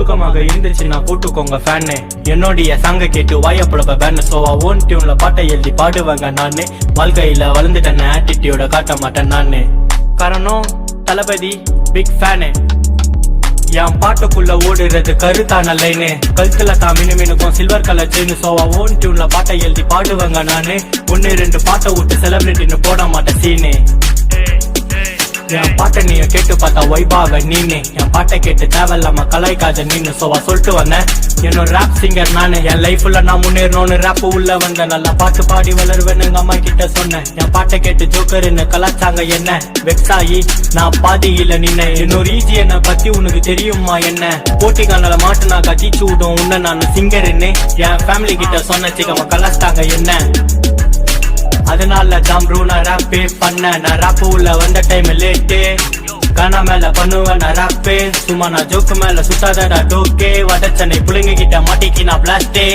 புழுக்கமாக இருந்துச்சுன்னா போட்டுக்கோங்க ஃபேனு. என்னோடைய சாங்க கேட்டு வாயப்பழப்ப பேனு. சோவா ஓன் டியூன்ல பாட்டை எழுதி பாடுவாங்க நானு. வாழ்க்கையில வளர்ந்துட்டேன் ஆட்டிடியூட காட்ட மாட்டேன் நானு. காரணம் தளபதி பிக் ஃபேனு. என் பாட்டுக்குள்ள ஓடுறது கருத்தான லைனு. கழுத்துல தான் மினுக்கும் சில்வர் கலர் செயின். சோவா ஓன் டியூன்ல பாட்டை எழுதி பாடுவாங்க நானு. 1-2 பாட்டை விட்டு செலிபிரிட்டின்னு போட மாட்டேன் சீனு. என் பாட்டை நீ கேட்டு பார்த்தா வைபாக நீனு. என் பாட்டை கேட்டு தேவையில்லாம கலாய்க்காத நீனு. சோவா சொல்லிட்டு வந்தேன் என்னோட ராப் சிங்கர் நானு. என் லைஃப்ல நான் முன்னேறணும்னு ராப் உள்ள வந்தேன். நல்லா பாட்டு பாடி வளருவேன்னு எங்க அம்மா கிட்ட சொன்னேன். என் பாட்டை கேட்டு ஜோக்கர்னு கலாச்சாங்க என்ன. வெக்ஸாயி நான் பாதியில நின்ன. இன்னொரு ஈஜி என்ன பத்தி உனக்கு தெரியுமா என்ன. போட்டி காணல மாட்டு நான் கட்டிச்சு விடும் உன்ன நான் சிங்கர்ன்னு. என் ஃபேமிலி கிட்ட சொன்ன சிக்கமா கலாச்சாங்க என்ன. அதனால தான் ப்ரோ நான் ராப்பே பண்ண. நான் ராப் உள்ள வந்த டைம் லேட்டு. கானா மேல பண்ணுவேன் நான் ராப்பே. சும்மா நான் ஜோக்கு மேல சுத்தாதடா டோக்கே. வட சென்னை புள்ளைங்க கிட்ட மாட்டிக்கு நான் பிளாஸ்டே.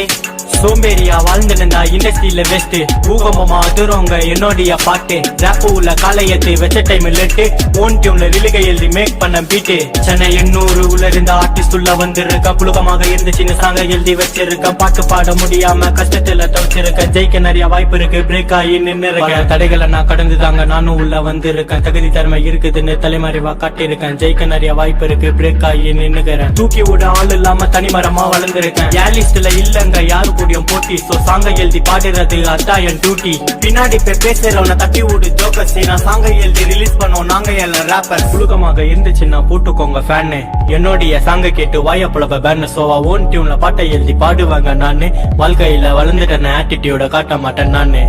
சோம்பேறியா வாழ்ந்துருந்தா இண்டஸ்ட்ரியில வெஸ்ட். பூகம்பமா அதுறவங்க என்னோடைய பாட்டு. ராப் உள்ள காலையத்தை வச்ச டைம் லேட்டு. ஓன் டியூன்ல ரிலிகை எழுதி மேக் பண்ண பீட்டு. சென்னை 800 உள்ள இருந்த ஆர்டிஸ்ட் உள்ள வந்திருக்க. புழுக்கமாக இருந்து சின்ன சாங்க எழுதி வச்சிருக்க. பாட்டு பாட முடியாம கஷ்டத்துல தவிச்சிருக்க. ஜெயிக்க நிறைய வாய்ப்பு இருக்கு. பிரேக் ஆகி நின்று இருக்க. தடைகளை நான் கடந்துதாங்க நானும் உள்ள வந்திருக்கேன். தகுதி திறமை இருக்குதுன்னு தலைமறைவா காட்டியிருக்கேன். ஜெயிக்க நிறைய வாய்ப்பு இருக்கு. பிரேக் ஆகி நின்னுக்கிறேன். தூக்கி விட ஆள் இல்லாம தனிமரமா வளர்ந்துருக்கேன். லிஸ்ட்ல இல்லங்க யாரு கூடியும் போட்டி. சோ சாங்க எழுதி பாடுறது அதான் என் டியூட்டி. பின்னாடி பேசுறவன தட்டி விடு ஜோக்கர்ஸ். நான் சாங்க எழுதி ரிலீஸ் பண்ணோம் நாங்க எல்லாம் ராப்பர். புழுக்கமாக இருந்துச்சுன்னா போட்டுக்கோங்க ஃபேனு. என்னோடைய சாங்க கேட்டு வாயப்பழப்ப பேனு. சோவா ஓன் டியூன்ல பாட்டை எழுதி பாடுவாங்க நானு. வாழ்க்கையில வளர்ந்துட்டேன் ஆட்டிடியூட காட்ட மாட்டேன் நானு.